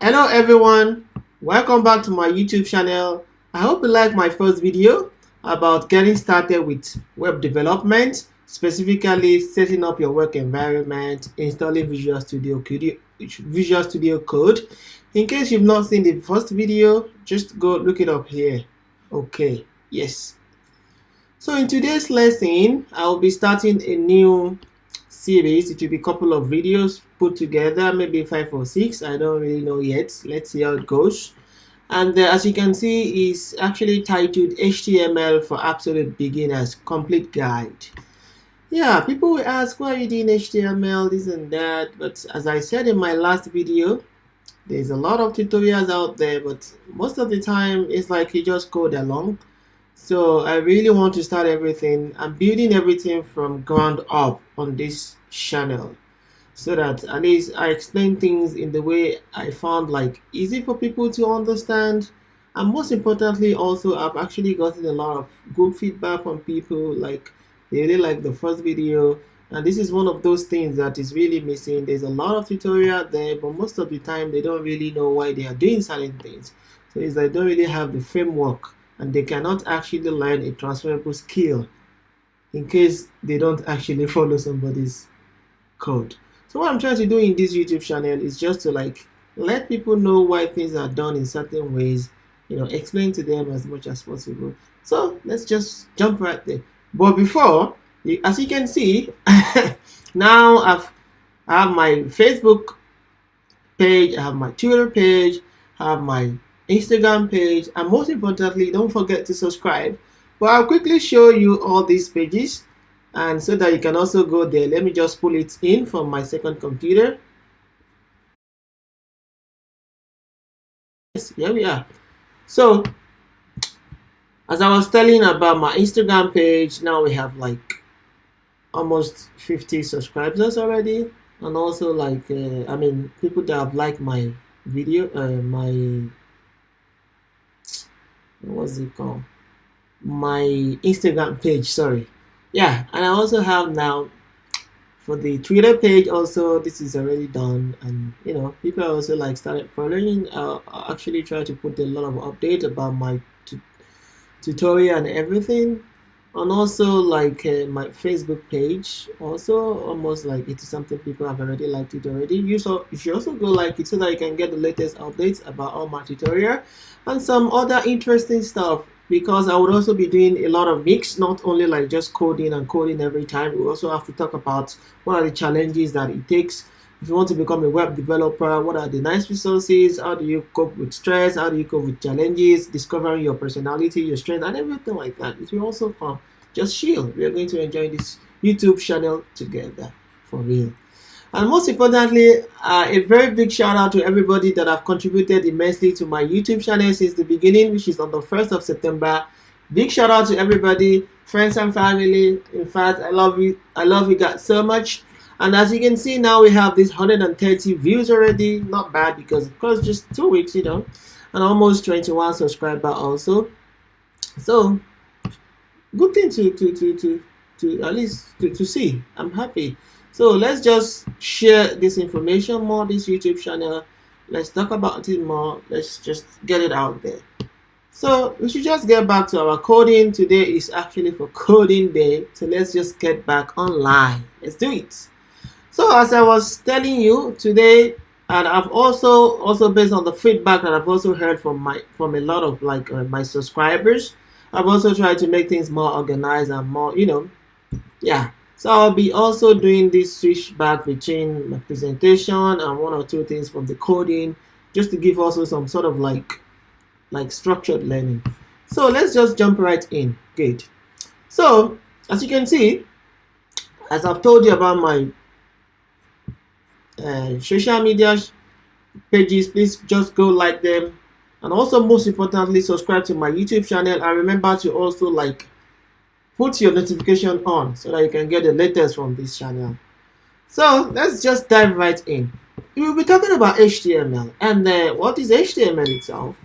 Hello everyone, welcome back to my YouTube channel. I hope you like my first video about getting started with web development, specifically setting up your work environment, installing Visual Studio Code. In case you've not seen the first video, just go look it up here. Okay, yes. So in today's lesson, I'll be starting a new series. It will be a couple of videos put together, maybe 5 or 6. I don't really know yet. Let's see how it goes. And as you can see, it's actually titled HTML for Absolute Beginners Complete Guide. Yeah, people will ask, why are you doing HTML, this and that? But as I said in my last video, there's a lot of tutorials out there, but most of the time it's like you just code along. So I really want to start everything. I'm building everything from ground up on this channel, so that at least I explain things in the way I found like easy for people to understand. And most importantly, also I've actually gotten a lot of good feedback from people, like they really like the first video. And this is one of those things that is really missing. There's a lot of tutorial there, but most of the time they don't really know why they are doing certain things. So it's like they don't really have the framework, and they cannot actually learn a transferable skill in case they don't actually follow somebody's code. So what I'm trying to do in this YouTube channel is just to like let people know why things are done in certain ways, explain to them as much as possible. So let's just jump right there. But before, as you can see, now I have my Facebook page, I have my Twitter page, I have my Instagram page, and most importantly, don't forget to subscribe. But I'll quickly show you all these pages, and so that you can also go there. Let me just pull it in from my second computer. Yes, here we are. So as I was telling about my Instagram page, now we have like almost 50 subscribers already, and also like people that have liked my video, my what's it called, my Instagram page, sorry. Yeah, and I also have now for the Twitter page also, this is already done, and people also like started following. I actually try to put a lot of updates about my tutorial and everything. And also like my Facebook page, also almost like it is something people have already liked it already. You should also go like it so that you can get the latest updates about all my tutorial and some other interesting stuff, because I would also be doing a lot of mix, not only like just coding and coding every time. We also have to talk about what are the challenges that it takes if you want to become a web developer. What are the nice resources? How do you cope with stress? How do you cope with challenges? Discovering your personality, your strength, and everything like that. It will also come. Just chill. We are going to enjoy this YouTube channel together, for real. And most importantly, a very big shout out to everybody that have contributed immensely to my YouTube channel since the beginning, which is on the 1st of September. Big shout out to everybody, friends and family. In fact, I love you. I love you guys so much. And as you can see now, we have this 130 views already. Not bad, because of course just 2 weeks, and almost 21 subscribers also. So good thing to at least to see. I'm happy. So let's just share this information more, this YouTube channel. Let's talk about it more. Let's just get it out there. So we should just get back to our coding. Today is actually for coding day. So let's just get back online. Let's do it. So as I was telling you today, and I've also based on the feedback that I've also heard from a lot of like my subscribers, I've also tried to make things more organized and more, yeah. So I'll be also doing this switch back between my presentation and 1 or 2 things from the coding, just to give also some sort of like structured learning. So let's just jump right in. Good. So as you can see, as I've told you about my social media pages, please just go like them, and also most importantly subscribe to my YouTube channel, and remember to also like put your notification on so that you can get the latest from this channel. So let's just dive right in. We will be talking about HTML and what is HTML itself,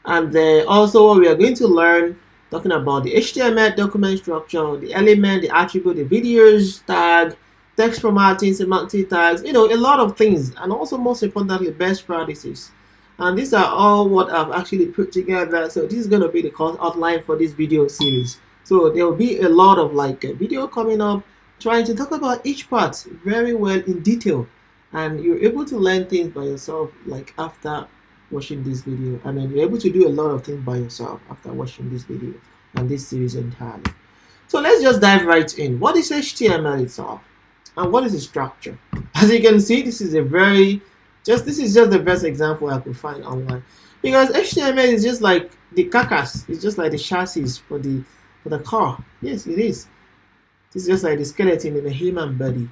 and also what we are going to learn, talking about the HTML document structure, the element, the attribute, the videos tag, text formatting, semantic tags, a lot of things, and also most importantly best practices. And these are all what I've actually put together. So this is going to be the course outline for this video series. So there will be a lot of like a video coming up trying to talk about each part very well in detail, and you're able to learn things by yourself like after watching this video. I mean, you're able to do a lot of things by yourself after watching this video and this series entirely. So let's just dive right in. What is HTML itself, and what is the structure? As you can see, this is this is just the best example I could find online, because HTML is just like the carcass. It's just like the chassis for the car. Yes, it is. It's just like the skeleton in a human body.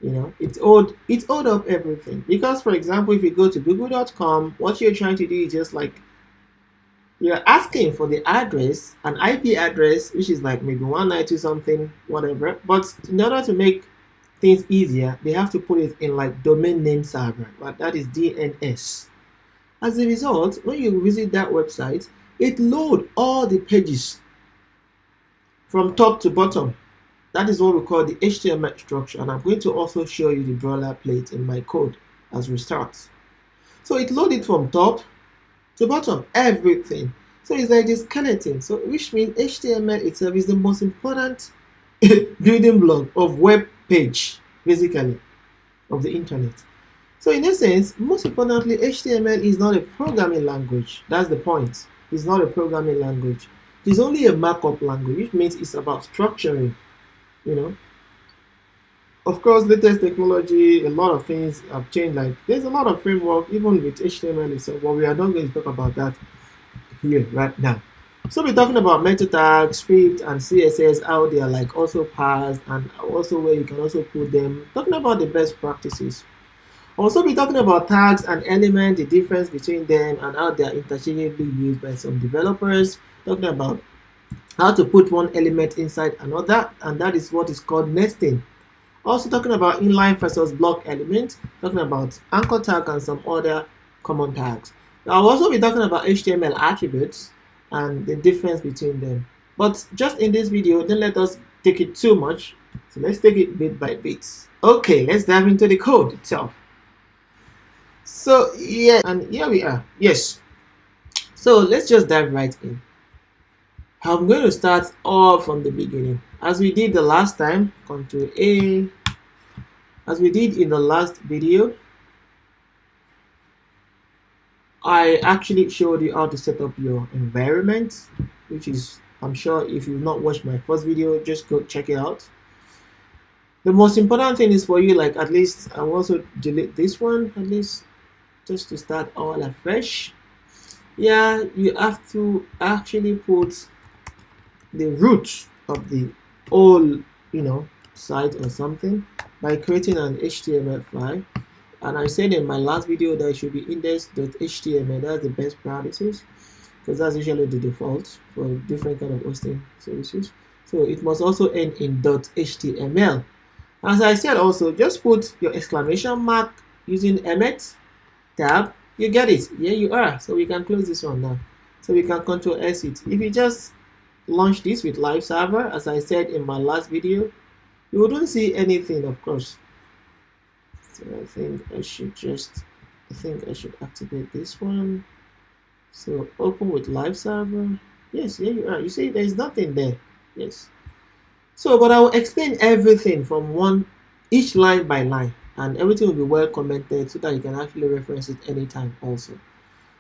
You know, it's hold up everything. Because, for example, if you go to google.com, what you're trying to do is just like you're asking for the address, an IP address, which is like maybe 192 something, whatever. But in order to make things easier, they have to put it in like domain name server, but that is DNS. As a result, when you visit that website, it loads all the pages from top to bottom. That is what we call the HTML structure, and I'm going to also show you the boilerplate in my code as we start. So it loads it from top to bottom, everything. So it's like this skeleton. So which means HTML itself is the most important building block of web page, basically, of the internet. So in essence, most importantly, HTML is not a programming language. That's the point. It's not a programming language. It's only a markup language, which means it's about structuring, you know. Of course, latest technology, a lot of things have changed. Like there's a lot of framework, even with HTML itself, but we are not going to talk about that here right now. So we're talking about meta tags, script, and CSS, how they are like also parsed, and also where you can also put them. Talking about the best practices. Also be talking about tags and elements, the difference between them, and how they are interchangeably used by some developers. Talking about how to put one element inside another, and that is what is called nesting. Also talking about inline versus block elements, talking about anchor tag and some other common tags. I'll also be talking about HTML attributes and the difference between them. But just in this video, don't let us take it too much. So let's take it bit by bit. Okay, let's dive into the code itself. So yeah, and here we are. Yes. So let's just dive right in. I'm going to start all from the beginning. As we did the last time, Control A. As we did in the last video, I actually showed you how to set up your environment, which is, I'm sure if you've not watched my first video, just go check it out. The most important thing is for you, like at least I'll also delete this one, at least just to start all afresh. Yeah, you have to actually put the root of the whole, site or something by creating an HTML file. And I said in my last video that it should be index.html. That's the best practices, because that's usually the default for different kind of hosting services. So it must also end in .html. As I said, also just put your exclamation mark using Emmet tab. You get it. Here you are. So we can close this one now. So we can Control S it. If you just launch this with live server, as I said in my last video, you wouldn't see anything, of course. So I think I should activate this one. So open with live server. Yes, here you are. You see there's nothing there. Yes. So, but I will explain everything from each line by line, and everything will be well commented so that you can actually reference it anytime also.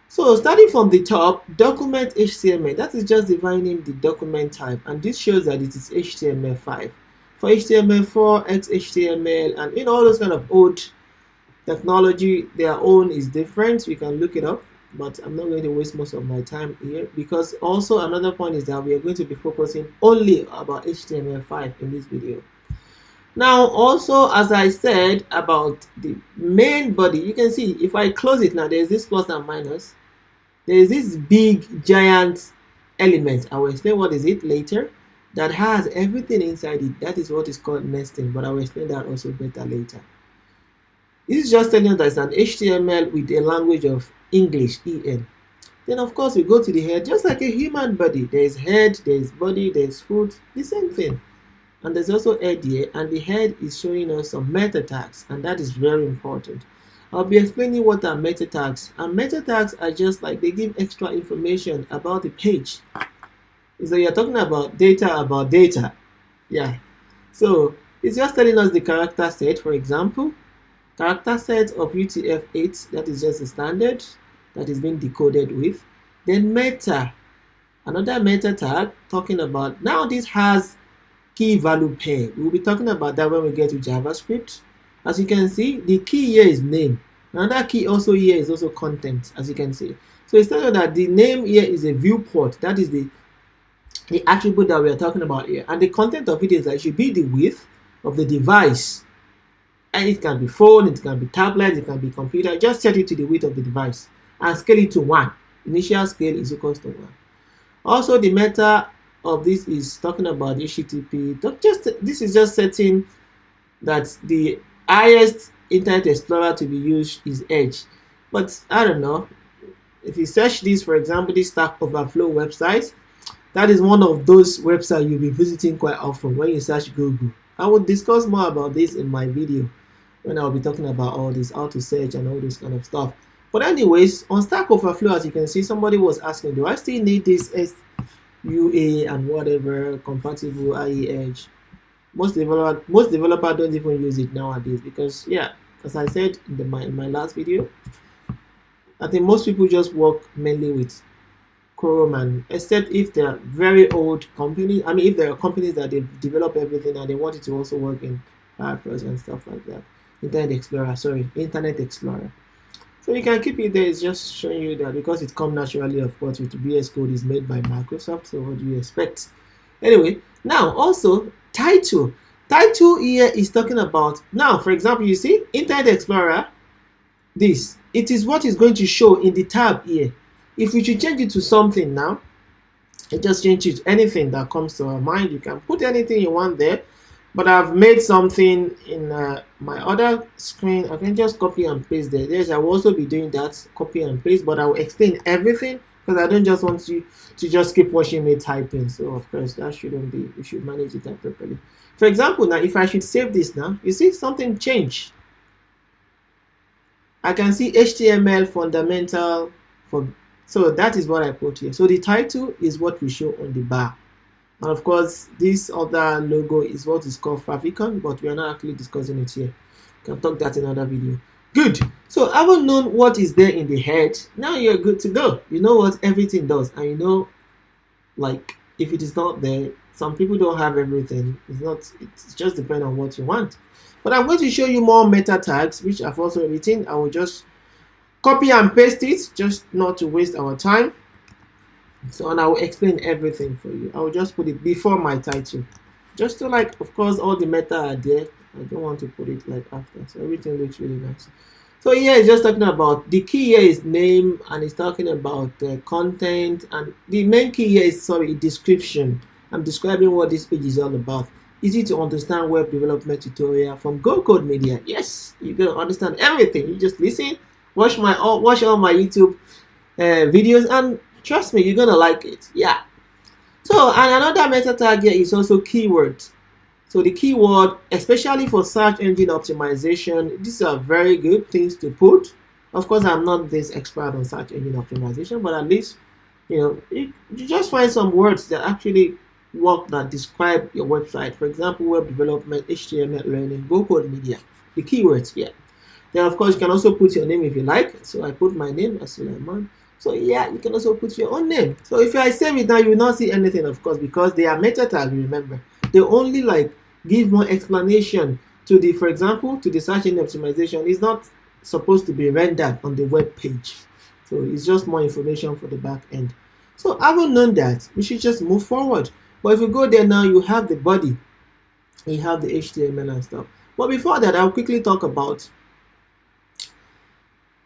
So starting from the top, document HTML, that is just defining the document type, and this shows that it is HTML5. For HTML4, XHTML, and all those kind of old technology, their own is different. We can look it up, but I'm not going to waste most of my time here, because also another point is that we are going to be focusing only about HTML5 in this video. Now also, as I said about the main body, you can see if I close it now, there's this plus and minus. There is this big giant element. I will explain what is it later, that has everything inside it. That is what is called nesting, but I will explain that also better later. This is just telling us that it's an HTML with a language of English, EN. Then of course we go to the head, just like a human body. There is head, there is body, there is foot, the same thing. And there's also head here, and the head is showing us some meta tags, and that is very important. I'll be explaining what are meta tags. And meta tags are just like they give extra information about the page. So you're talking about data. Yeah. So it's just telling us the character set, for example. Character set of UTF-8, that is just a standard that is being decoded with. Then meta, another meta tag talking about, now this has key value pair. We'll be talking about that when we get to JavaScript. As you can see, the key here is name. Another key also here is also content, as you can see. So it's telling you that the name here is a viewport. That is the attribute that we are talking about here. And the content of it is that it should be the width of the device. And it can be phone, it can be tablet, it can be computer. Just set it to the width of the device and scale it to 1. Initial scale is equals to 1. Also, the meta of this is talking about HTTP. This is just setting that the highest Internet Explorer to be used is Edge. But I don't know. If you search this, for example, this Stack Overflow website, that is one of those websites you'll be visiting quite often when you search Google. I will discuss more about this in my video when I'll be talking about all this, how to search and all this kind of stuff. But anyways, on Stack Overflow, as you can see, somebody was asking, do I still need this SUA and whatever compatible IE Edge? Most developers don't even use it nowadays because, yeah, as I said in my last video, I think most people just work mainly with Chrome, and except if they're very old companies. I mean, if there are companies that they develop everything and they want it to also work in Firefox and stuff like that. Internet Explorer. So you can keep it there. It's just showing you that because it comes naturally, of course, with VS Code is made by Microsoft. So what do you expect? Anyway, now also title. Title here is talking about, now for example, you see Internet Explorer. It is what is going to show in the tab here. If we should change it to something now, it just change it to anything that comes to our mind. You can put anything you want there, but I've made something in my other screen. I can just copy and paste there. Yes, I will also be doing that, copy and paste, but I will explain everything because I don't just want you to just keep watching me typing. So of course that shouldn't be, we should manage it appropriately. For example, now if I should save this now, you see something changed. I can see HTML fundamental so that is what I put here. So the title is what we show on the bar. And of course, this other logo is what is called favicon, but we are not actually discussing it here. We can talk that in another video. Good. So having known what is there in the head, now you're good to go. You know what everything does. And you know, like, if it is not there, some people don't have everything. It's just depend on what you want. But I'm going to show you more meta tags, which I've also written. I will just copy and paste it, just not to waste our time. So, and I will explain everything for you. I will just put it before my title, just to, like, of course, all the meta are there. I don't want to put it like after, so everything looks really nice. So here it's just talking about, the key here is name, and it's talking about the content, and the main key here is, description. I'm describing what this page is all about. Easy to understand web development tutorial from GoCode Media. Yes, you're gonna understand everything. You just listen. Watch all my YouTube videos, and trust me, you're gonna like it. Yeah. So, and another meta tag here is also keywords. So the keyword, especially for search engine optimization, these are very good things to put. Of course, I'm not this expert on search engine optimization, but at least, you just find some words that actually work, that describe your website. For example, web development, HTML learning, GoCode Media, the keywords here. Then of course you can also put your name if you like. So I put my name as Suleiman. So yeah, you can also put your own name. So if I save it now, you will not see anything, of course, because they are meta tags, remember. They only like give more explanation to the, for example, to the search engine optimization. It's not supposed to be rendered on the web page. So it's just more information for the back end. So having known that, we should just move forward. But if you go there now, you have the body, you have the HTML and stuff. But before that, I'll quickly talk about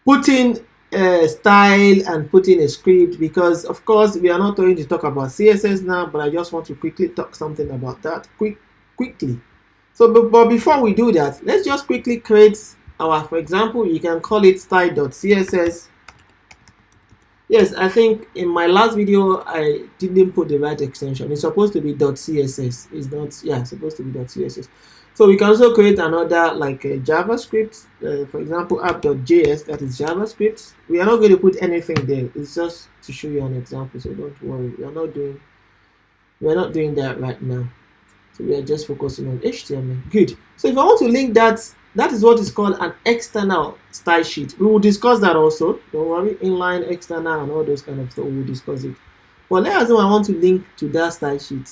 putting a style and putting a script, because of course we are not going to talk about CSS now, but I just want to quickly talk something about that quickly. So but before we do that, let's just quickly create our, for example, you can call it style.css. Yes, I think in my last video I didn't put the right extension. It's supposed to be .css. It's not, yeah, it's supposed to be .css. So we can also create another like a JavaScript, for example, app.js, that is JavaScript. We are not going to put anything there. It's just to show you an example, so don't worry. We are not doing that right now. So we are just focusing on HTML. Good. So if I want to link that, that is what is called an external style sheet. We will discuss that also. Don't worry, inline, external, and all those kind of stuff. We will discuss it. But let's say I want to link to that style sheet,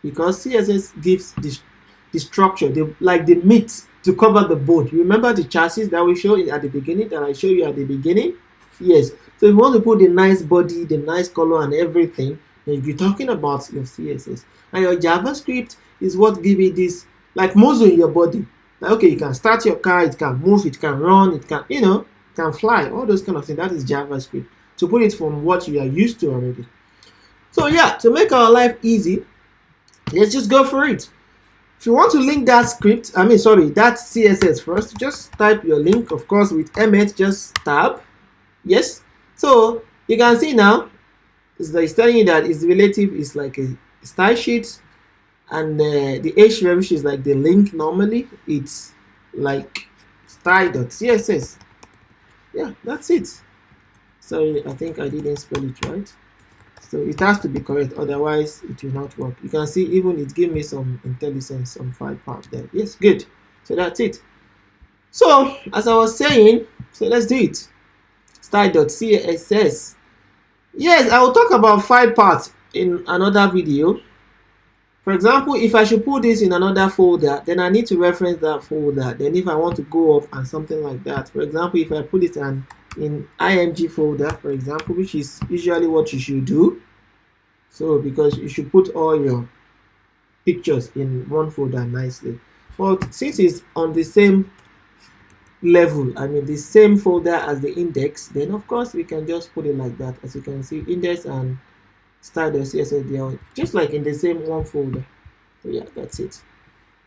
because CSS gives the structure, like the meat to cover the board. You remember the chassis that we showed at the beginning, that I showed you at the beginning? Yes. So if you want to put the nice body, the nice color and everything, then you're talking about your CSS. And your JavaScript is what gives you this like muscle in your body. Like, okay, you can start your car, it can move, it can run, it can, you know, it can fly, all those kind of things. That is JavaScript. To put it from what you are used to already. So yeah, to make our life easy, let's just go for it. If you want to link that script, that CSS first, just type your link, of course, with Emmet, just tab. Yes. So you can see now, it's telling you that its relative is like a style sheet, and the href, which is like the link normally, it's like style.css. Yeah, that's it. Sorry, I think I didn't spell it right. So it has to be correct, otherwise it will not work. You can see even it gave me some IntelliSense, some 5 pounds there. Yes, good. So that's it. So as I was saying, so let's do it. Style.css. Yes, I will talk about 5 parts in another video. For example, if I should put this in another folder, then I need to reference that folder. Then if I want to go up and something like that, for example, if I put it in img folder, for example, which is usually what you should do. So because you should put all your pictures in one folder nicely. But since it's on the same level, I mean the same folder as the index, then of course we can just put it like that. As you can see, index and style.css, they are just like in the same one folder. So yeah, that's it.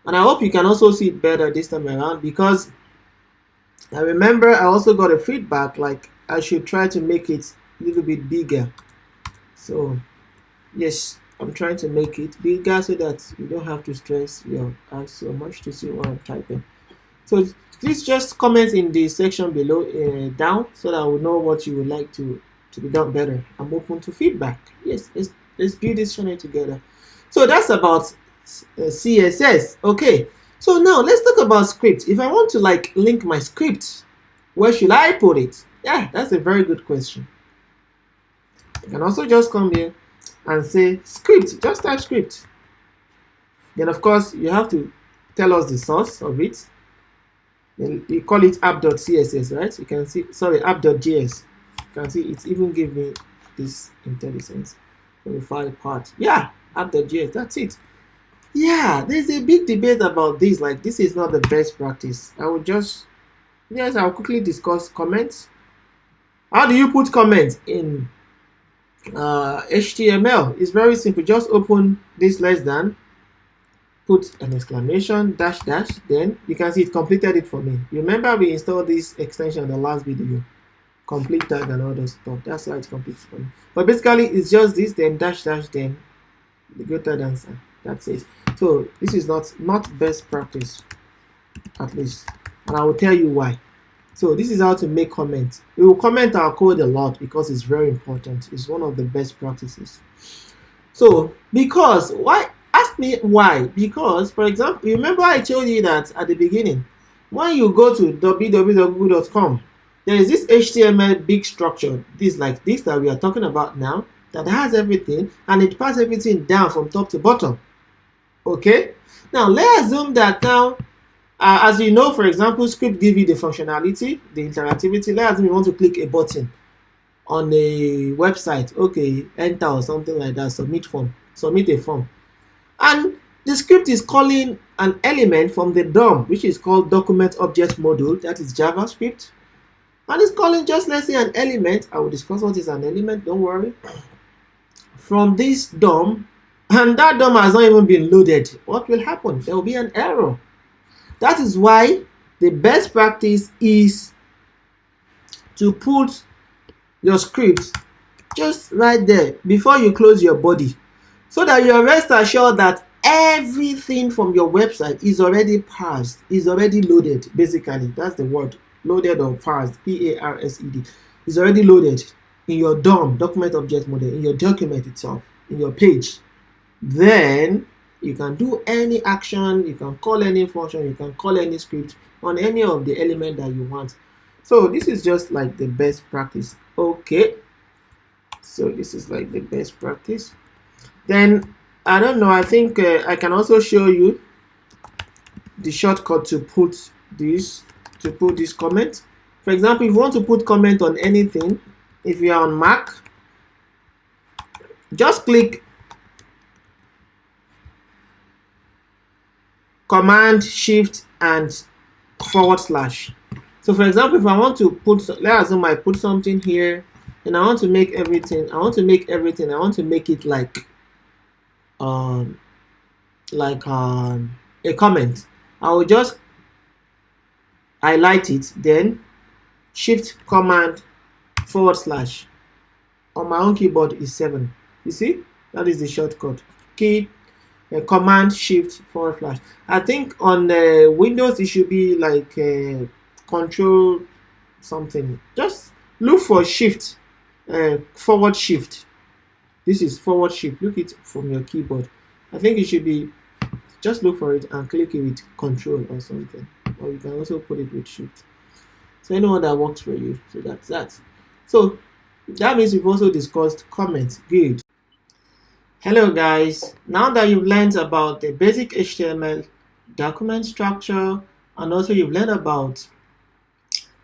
And I hope you can also see it better this time around, because I remember I also got a feedback like I should try to make it a little bit bigger. So yes, I'm trying to make it bigger so that you don't have to stress your eyes so much to see what I'm typing. So please just comment in the section below down, so that I will know what you would like to be done better. I'm open to feedback. Yes, let's build this channel together. So that's about CSS. Okay, so now let's talk about script. If I want to like link my script, where should I put it? Yeah, that's a very good question. You can also just come here and say script, just type script. Then of course you have to tell us the source of it. Then we call it app.css, right? You can see, sorry, app.js. You can see it's even give me this IntelliSense for the file part. Yeah, app.js, that's it. Yeah, there's a big debate about this. Like, this is not the best practice. I'll quickly discuss comments. How do you put comments in HTML? It's very simple. Just open this less than, put an exclamation, dash, then you can see it completed it for me. Remember we installed this extension in the last video, complete tag and all those stuff. That's why it completes for me. But basically it's just this, then dash, then the greater than sign. That's it. So this is not best practice, at least, and I will tell you why. So this is how to make comments. We will comment our code a lot because it's very important. It's one of the best practices. So because why? Ask me why. Because, for example, remember I told you that at the beginning, when you go to www.google.com, there is this HTML big structure, this like this that we are talking about now, that has everything, and it passes everything down from top to bottom. Okay, now let's assume that now, as you know, for example, script give you the functionality, the interactivity. Let's assume you want to click a button on a website. Okay, enter or something like that, submit a form, and the script is calling an element from the DOM, which is called document object module, that is JavaScript, and it's calling just, let's say, an element. I will discuss what is an element, don't worry, from this DOM, and that DOM has not even been loaded. What will happen? There will be an error. That is why the best practice is to put your script just right there before you close your body, so that you're rest assured that everything from your website is already parsed, is already loaded. Basically, that's the word, loaded or parsed, P-A-R-S-E-D, is already loaded in your DOM, document object model, in your document itself, in your page. Then you can do any action, you can call any function, you can call any script on any of the element that you want. So this is just like the best practice. Okay, so this is like the best practice. Then I don't know, I think I can also show you the shortcut to put this comment. For example, if you want to put comment on anything, if you are on Mac, just click Command Shift and /. So for example, if I want to put, let's assume I put something here and I want to make everything, I want to make it like a comment. I will just highlight it, then Shift Command / on my own keyboard is 7. You see, that is the shortcut key. Command Shift /. I think on Windows it should be like Control something. Just look for Shift, forward Shift. This is forward Shift. Look it from your keyboard. I think it should be, just look for it and click it with Control or something, or you can also put it with Shift. So anyone that works for you. So that's that. So that means we've also discussed comments. Good. Hello guys, now that you've learned about the basic HTML document structure, and also you've learned about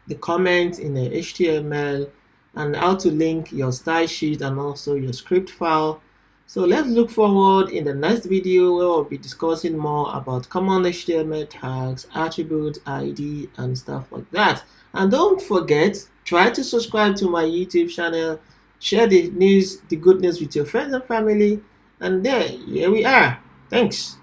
the comments in the HTML and how to link your style sheet and also your script file. So let's look forward in the next video where we'll be discussing more about common HTML tags, attributes, ID, and stuff like that. And don't forget, try to subscribe to my YouTube channel, share the good news with your friends and family, and here we are. Thanks.